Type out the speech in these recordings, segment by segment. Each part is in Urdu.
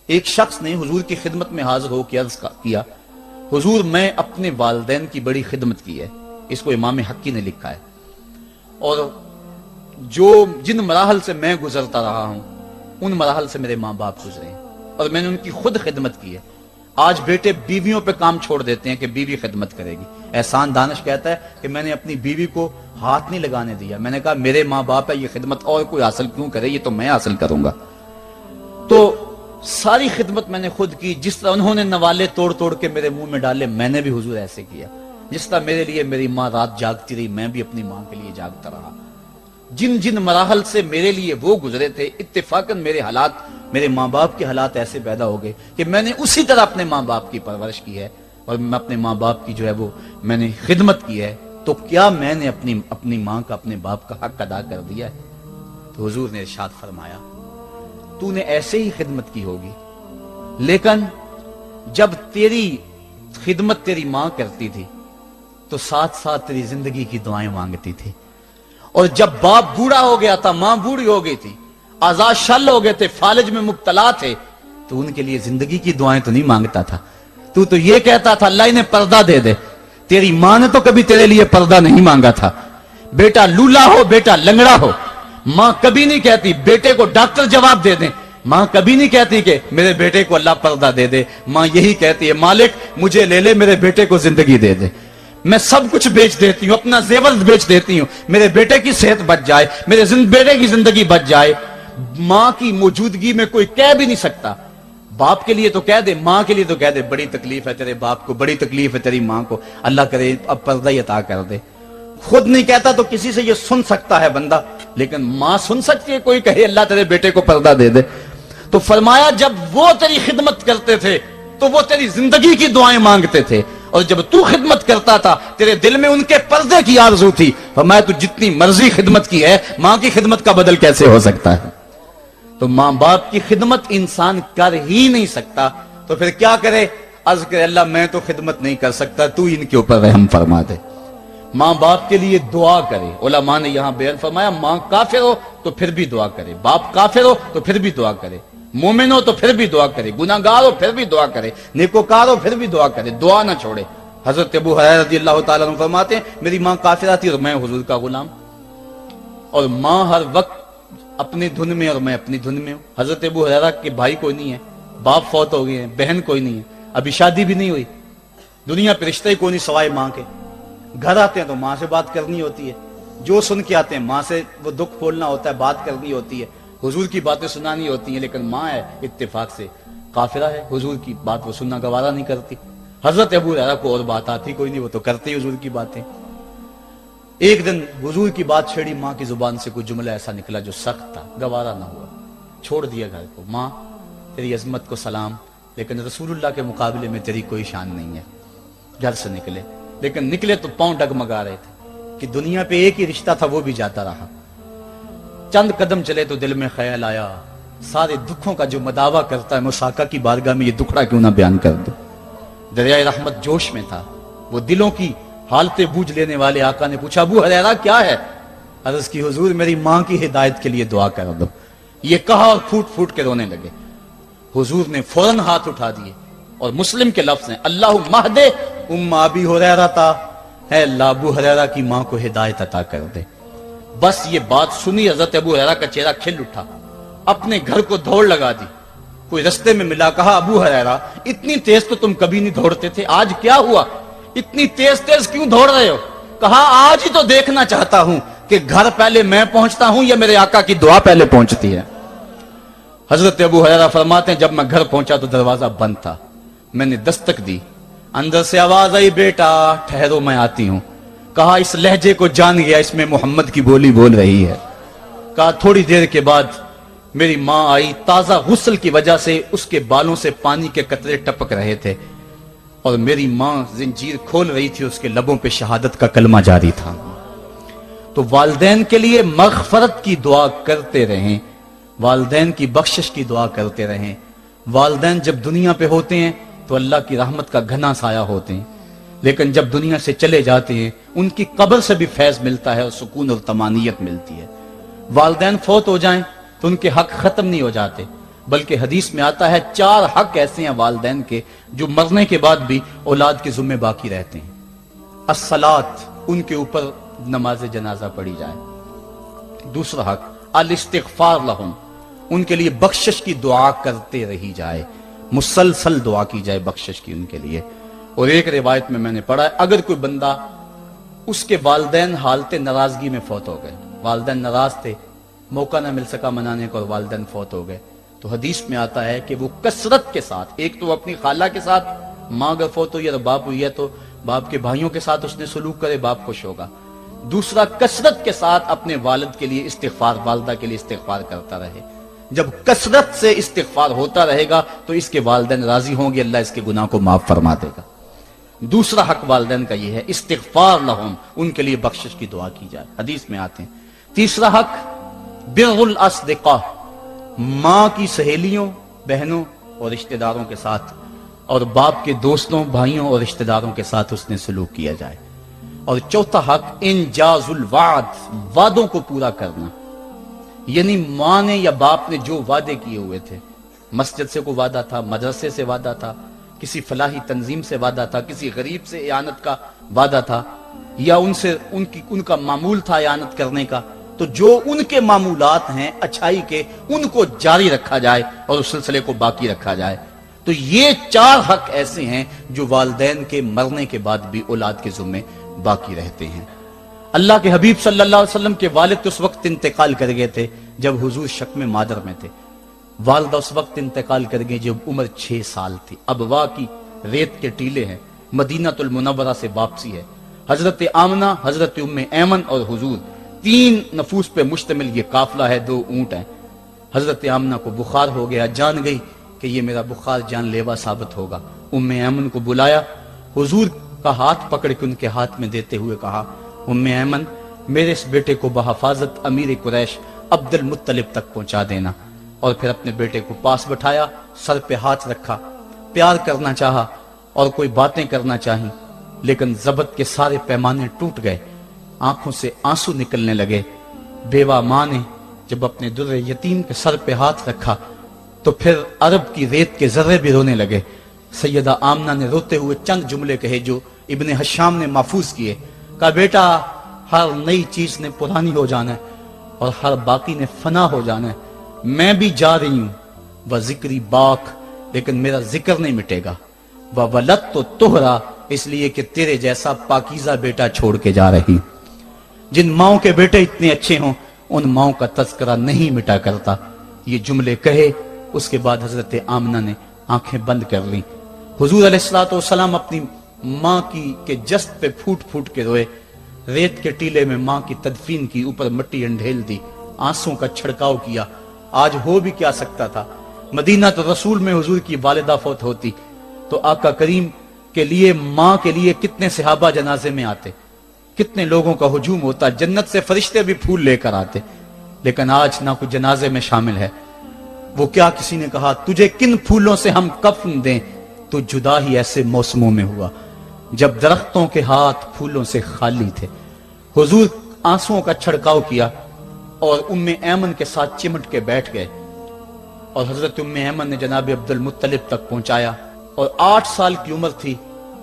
ایک شخص نے حضور کی خدمت میں حاضر ہو کے عرض کیا، حضور میں اپنے والدین کی بڑی خدمت کی ہے. اس کو امام حقی نے لکھا ہے. اور جن مراحل سے میں گزرتا رہا ہوں ان مراحل سے میرے ماں باپ گزرے ہیں اور میں نے ان کی خود خدمت کی ہے. آج بیٹے بیویوں پہ کام چھوڑ دیتے ہیں کہ بیوی خدمت کرے گی. احسان دانش کہتا ہے کہ میں نے اپنی بیوی کو ہاتھ نہیں لگانے دیا. میں نے کہا میرے ماں باپ ہے، یہ خدمت اور کوئی حاصل کیوں کرے، یہ تو میں حاصل کروں گا. تو ساری خدمت میں نے خود کی. جس طرح انہوں نے نوالے توڑ توڑ کے میرے منہ میں ڈالے، میں نے بھی حضور ایسے کیا. جس طرح میرے لیے میری ماں رات جاگتی رہی، میں بھی اپنی ماں کے لیے جاگتا رہا. جن مراحل سے میرے لیے وہ گزرے تھے، اتفاقاً میرے حالات، میرے ماں باپ کے حالات ایسے پیدا ہو گئے کہ میں نے اسی طرح اپنے ماں باپ کی پرورش کی ہے اور میں اپنے ماں باپ کی جو ہے وہ میں نے خدمت کی ہے. تو کیا میں نے اپنی ماں کا، اپنے باپ کا حق ادا کر دیا ہے؟ تو حضور نے ارشاد فرمایا، تو نے ایسے ہی خدمت کی ہوگی، لیکن جب تیری خدمت تیری ماں کرتی تھی تو ساتھ ساتھ تیری زندگی کی دعائیں مانگتی تھی. اور جب باپ بوڑھا ہو گیا تھا، ماں بوڑھی ہو گئی تھی، آزاد شل ہو گئے تھے، فالج میں مبتلا تھے، تو ان کے لیے زندگی کی دعائیں تو نہیں مانگتا تھا. تو یہ کہتا تھا اللہ انہیں پردہ دے دے. تیری ماں نے تو کبھی تیرے لیے پردہ نہیں مانگا تھا. بیٹا لولا ہو، بیٹا لنگڑا ہو، ماں کبھی نہیں کہتی بیٹے کو ڈاکٹر جواب دے دیں. ماں کبھی نہیں کہتی کہ میرے بیٹے کو اللہ پردہ دے دے. ماں یہی کہتی ہے مالک مجھے لے لے، میرے بیٹے کو زندگی دے دے. میں سب کچھ بیچ دیتی ہوں، اپنا زیور بیچ دیتی ہوں، میرے بیٹے کی صحت بچ جائے، میرے بیٹے کی زندگی بچ جائے. ماں کی موجودگی میں کوئی کہہ بھی نہیں سکتا. باپ کے لیے تو کہہ دے، ماں کے لیے تو کہہ دے بڑی تکلیف ہے تیرے باپ کو، بڑی تکلیف ہے تیری ماں کو، اللہ کرے اب پردہ ہی عطا کر دے. خود نہیں کہتا تو کسی سے یہ سن سکتا ہے بندہ، لیکن ماں سن سکتی ہے کوئی کہے اللہ تیرے بیٹے کو پردہ دے دے. تو فرمایا جب وہ تیری خدمت کرتے تھے تو وہ تیری زندگی کی دعائیں مانگتے تھے، اور جب تو خدمت کرتا تھا تیرے دل میں ان کے پردے کی آرزو تھی. فرمایا تو جتنی مرضی خدمت کی ہے، ماں کی خدمت کا بدل کیسے ہو سکتا ہے؟ تو ماں باپ کی خدمت انسان کر ہی نہیں سکتا تو پھر کیا کرے؟ عرض کرے اللہ میں تو خدمت نہیں کر سکتا، تو ان کے اوپر رحم فرما دے. ماں باپ کے لیے دعا کرے. علماء نے یہاں بیان فرمایا ماں کافر ہو تو پھر بھی دعا کرے، باپ کافر ہو تو پھر بھی دعا کرے، مومن ہو تو پھر بھی دعا کرے، گناہگار ہو پھر بھی دعا کرے، نیکوکار ہو پھر بھی دعا کرے، دعا نہ چھوڑے. حضرت ابو ہریرہ رضی اللہ تعالیٰ عنہ فرماتے ہیں میری ماں کافرہ تھی اور میں حضور کا غلام، اور ماں ہر وقت اپنی دھن میں اور میں اپنی دھن میں ہوں. حضرت ابو ہریرہ کے بھائی کوئی نہیں ہے، باپ فوت ہو گئے ہیں، بہن کوئی نہیں ہے، ابھی شادی بھی نہیں ہوئی، دنیا پہ رشتے کوئی نہیں سوائے ماں کے. گھر آتے ہیں تو ماں سے بات کرنی ہوتی ہے، جو سن کے آتے ہیں ماں سے وہ دکھ کھولنا ہوتا ہے، بات کرنی ہوتی ہے، حضور کی باتیں سنانی ہوتی ہیں. لیکن ماں ہے اتفاق سے کافرہ ہے، حضور کی بات وہ سننا گوارا نہیں کرتی. حضرت ابو ہریرہ کو اور بات آتی کوئی نہیں، وہ تو کرتے ہی حضور کی باتیں. ایک دن حضور کی بات چھیڑی، ماں کی زبان سے کوئی جملہ ایسا نکلا جو سخت تھا، گوارا نہ ہوا، چھوڑ دیا گھر کو. ماں تیری عظمت کو سلام، لیکن رسول اللہ کے مقابلے میں تیری کوئی شان نہیں ہے. گھر سے نکلے، لیکن نکلے تو پاؤں ڈگمگا رہے تھے کہ دنیا پہ ایک ہی رشتہ تھا وہ بھی جاتا رہا. چند قدم چلے تو دل میں خیال آیا سارے دکھوں کا جو مداوع کرتا ہے مساقہ کی بارگاہ میں یہ دکھڑا کیوں نہ بیان کر دو. دریائے رحمت جوش میں تھا، وہ دلوں کی حالتیں بوجھ لینے والے آقا نے پوچھا ابو ہریرہ کیا ہے؟ عرض کی حضور میری ماں کی ہدایت کے لیے دعا کر دو. یہ کہا اور پھوٹ پھوٹ کے رونے لگے. حضور نے فوراً ہاتھ اٹھا دیے اور مسلم کے لفظ ہیں اللہ مہد ام ابی ہریرہ تا، اے اللہ ابو ہریرہ کی ماں کو ہدایت عطا کر دے. بس یہ بات سنی حضرت ابو ہریرہ کا چہرہ کھل اٹھا، اپنے گھر کو دوڑ لگا دی. کوئی رستے میں ملا، کہا ابو ہریرہ اتنی تیز تو تم کبھی نہیں دوڑتے تھے، آج کیا ہوا؟ اتنی تیز تیز کیوں دوڑ رہے ہو؟ کہا آج ہی تو دیکھنا چاہتا ہوں کہ گھر پہلے میں پہنچتا ہوں یا میرے آقا کی دعا پہلے پہنچتی ہے. حضرت ابو ہریرہ فرماتے ہیں جب میں گھر پہنچا تو دروازہ بند تھا. میں نے دستک دی، اندر سے آواز آئی بیٹا ٹھہرو میں آتی ہوں. کہا اس لہجے کو جان گیا، اس میں محمد کی بولی بول رہی ہے. کہا تھوڑی دیر کے بعد میری ماں آئی، تازہ غسل کی وجہ سے اس کے بالوں سے پانی کے قطرے ٹپک رہے تھے اور میری ماں زنجیر کھول رہی تھی، اس کے لبوں پہ شہادت کا کلمہ جاری تھا. تو والدین کے لیے مغفرت کی دعا کرتے رہیں، والدین کی بخشش کی دعا کرتے رہیں. والدین جب دنیا پہ ہوتے ہیں تو اللہ کی رحمت کا گھنا سایہ ہوتے ہیں، لیکن جب دنیا سے چلے جاتے ہیں ان کی قبر سے بھی فیض ملتا ہے اور سکون اور طمانینت ملتی ہے. والدین فوت ہو جائیں تو ان کے حق ختم نہیں ہو جاتے. بلکہ حدیث میں آتا ہے 4 حق ایسے ہیں والدین کے جو مرنے کے بعد بھی اولاد کے ذمہ باقی رہتے ہیں۔ الصلاۃ، ان کے اوپر نماز جنازہ پڑھی جائے۔ دوسرا حق الاستغفار لہم، ان کے لیے بخشش کی دعا کرتے رہی جائے، مسلسل دعا کی جائے بخشش کی ان کے لیے۔ اور ایک روایت میں نے پڑھا ہے اگر کوئی بندہ اس کے والدین حالت ناراضگی میں فوت ہو گئے، والدین ناراض تھے، موقع نہ مل سکا منانے کو اور والدین فوت ہو گئے، تو حدیث میں آتا ہے کہ وہ کثرت کے ساتھ، ایک تو اپنی خالہ کے ساتھ، ماں اگر فوت ہوئی ہے تو باپ ہوئی ہے تو باپ کے بھائیوں کے ساتھ اس نے سلوک کرے، باپ خوش ہوگا۔ دوسرا کثرت کے ساتھ اپنے والد کے لیے استغفار، والدہ کے لیے استغفار کرتا رہے۔ جب کثرت سے استغفار ہوتا رہے گا تو اس کے والدین راضی ہوں گے، اللہ اس کے گناہ کو معاف فرما دے گا۔ دوسرا حق والدین کا یہ ہے استغفار لہم، ان کے لیے بخشش کی دعا کی جائے، حدیث میں آتے ہیں۔ تیسرا حق بر الاصدقاء، ماں کی سہیلیوں، بہنوں اور رشتہ داروں کے ساتھ، اور باپ کے دوستوں، بھائیوں اور رشتہ داروں کے ساتھ اس نے سلوک کیا جائے۔ اور چوتھا حق انجاز الوعد، وعدوں کو پورا کرنا، یعنی ماں نے یا باپ نے جو وعدے کیے ہوئے تھے، مسجد سے کوئی وعدہ تھا، مدرسے سے وعدہ تھا، کسی فلاحی تنظیم سے وعدہ تھا، کسی غریب سے اعانت کا وعدہ تھا، یا ان کا معمول تھا اعانت کرنے کا، تو جو ان کے معمولات ہیں اچھائی کے، ان کو جاری رکھا جائے اور اس سلسلے کو باقی رکھا جائے۔ تو یہ 4 حق ایسے ہیں جو والدین کے مرنے کے بعد بھی اولاد کے ذمہ باقی رہتے ہیں۔ اللہ کے حبیب صلی اللہ علیہ وسلم کے والد اس وقت انتقال کر گئے تھے جب حضور شکم مادر میں تھے، والدہ اس وقت انتقال کر گئی جب عمر 6 سال تھی۔ ابوا کی ریت کے ٹیلے ہیں، مدینہ المنورہ سے واپسی ہے، حضرت آمنہ، حضرت ام ایمن اور حضور، 3 نفوس پہ مشتمل یہ قافلہ ہے، 2 اونٹ ہیں۔ حضرت آمنہ کو بخار ہو گیا، جان گئی کہ یہ میرا بخار جان لیوا ثابت ہوگا، ام ایمن کو بلایا، حضور کا ہاتھ پکڑ کے ان کے ہاتھ میں دیتے ہوئے کہا ام ایمن میرے اس بیٹے کو بحفاظت امیر قریش عبد المطلب تک پہنچا دینا۔ اور پھر اپنے بیٹے کو پاس بٹھایا، سر پہ ہاتھ رکھا، پیار کرنا چاہا اور کوئی باتیں کرنا چاہیں، لیکن ضبط کے سارے پیمانے ٹوٹ گئے، آنکھوں سے آنسو نکلنے لگے۔ بیوہ ماں نے جب اپنے در یتیم کے سر پہ ہاتھ رکھا تو پھر عرب کی ریت کے ذرے بھی رونے لگے۔ سیدہ آمنہ نے روتے ہوئے چند جملے کہے جو ابن حشام نے محفوظ کیے، کہا بیٹا ہر نئی چیز نے پرانی ہو جانا ہے اور ہر باقی نے فنا ہو جانا ہے، میں بھی جا رہی ہوں، وہ ذکری باق، لیکن میرا ذکر نہیں مٹے گا، وہ ولد تو تہرا، اس لیے کہ تیرے جیسا پاکیزہ بیٹا چھوڑ کے جا رہی۔ جن ماؤں کے بیٹے اتنے اچھے ہوں ان ماؤں کا تذکرہ نہیں مٹا کرتا۔ یہ جملے کہے اس کے بعد حضرت آمنہ نے آنکھیں بند کر لیں۔ حضور علیہ الصلوۃ والسلام اپنی ماں کے جسد پہ پھوٹ پھوٹ کے روئے، ریت کے ٹیلے میں ماں کی تدفین کی، اوپر مٹی انڈھیل دی، آنسوں کا چھڑکاؤ کیا۔ آج ہو بھی کیا سکتا تھا، مدینہ تو رسول میں حضور کی والدہ فوت ہوتی تو آقا کریم کے لیے، ماں کے لیے کتنے صحابہ جنازے میں آتے، کتنے لوگوں کا ہجوم ہوتا، جنت سے فرشتے بھی پھول لے کر آتے، لیکن آج نہ کوئی جنازے میں شامل ہے۔ وہ کیا کسی نے کہا تجھے کن پھولوں سے ہم کفن دیں، تو جدا ہی ایسے موسموں میں ہوا جب درختوں کے ہاتھ پھولوں سے خالی تھے۔ حضور آنسوؤں کا چھڑکاؤ کیا اور ام ایمن کے ساتھ چمٹ کے بیٹھ گئے، اور حضرت ام ایمن نے جناب عبد المطلب تک پہنچایا، اور 8 سال کی عمر تھی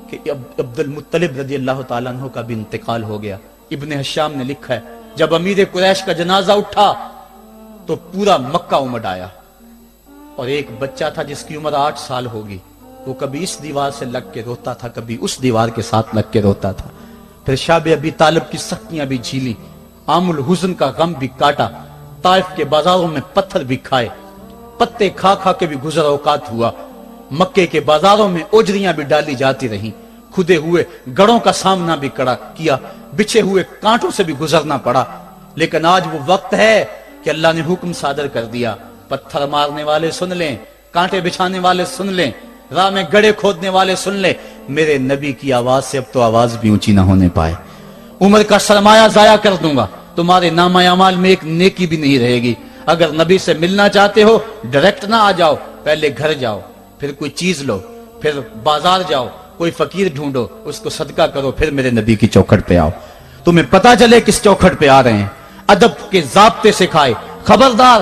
کہ عبد المطلب رضی اللہ تعالیٰ عنہ کا بھی انتقال ہو گیا۔ ابن حشام نے لکھا ہے جب امیر قریش کا جنازہ اٹھا تو پورا مکہ امڈ آیا، اور ایک بچہ تھا جس کی عمر 8 سال ہوگی، وہ کبھی اس دیوار سے لگ کے روتا تھا، کبھی اس دیوار کے ساتھ لگ کے روتا تھا۔ پھر شاب ابی طالب کی سختیاں بھی جھیلی، عام الحزن کا غم بھی کاٹا، طائف کے بازاروں میں پتھر بھی کھائے، پتے کھا کھا کے بھی گزر اوقات ہوا، مکے کے بازاروں میں اوجریاں بھی ڈالی جاتی رہیں، کھدے ہوئے گڑوں کا سامنا بھی کیا، بچھے ہوئے کانٹوں سے بھی گزرنا پڑا۔ لیکن آج وہ وقت ہے کہ اللہ نے حکم صادر کر دیا، پتھر مارنے والے سن لیں، کانٹے بچھانے والے سن لیں، راہ میں گڑے کھودنے والے سن لیں، میرے نبی کی آواز سے اب تو آواز بھی اونچی نہ ہونے پائے۔ عمر کا سرمایہ ضائع کر دوں گا، تمہارے نامہ اعمال میں ایک نیکی بھی نہیں رہے گی۔ اگر نبی سے ملنا چاہتے ہو ڈائریکٹ نہ آ جاؤ، پہلے گھر جاؤ، پھر کوئی چیز لو، پھر بازار جاؤ، کوئی فقیر ڈھونڈو، اس کو صدقہ کرو، پھر میرے نبی کی چوکھٹ پہ آؤ، تمہیں پتا چلے کس چوکھٹ پہ آ رہے ہیں۔ ادب کے ضابطے سکھائے، خبردار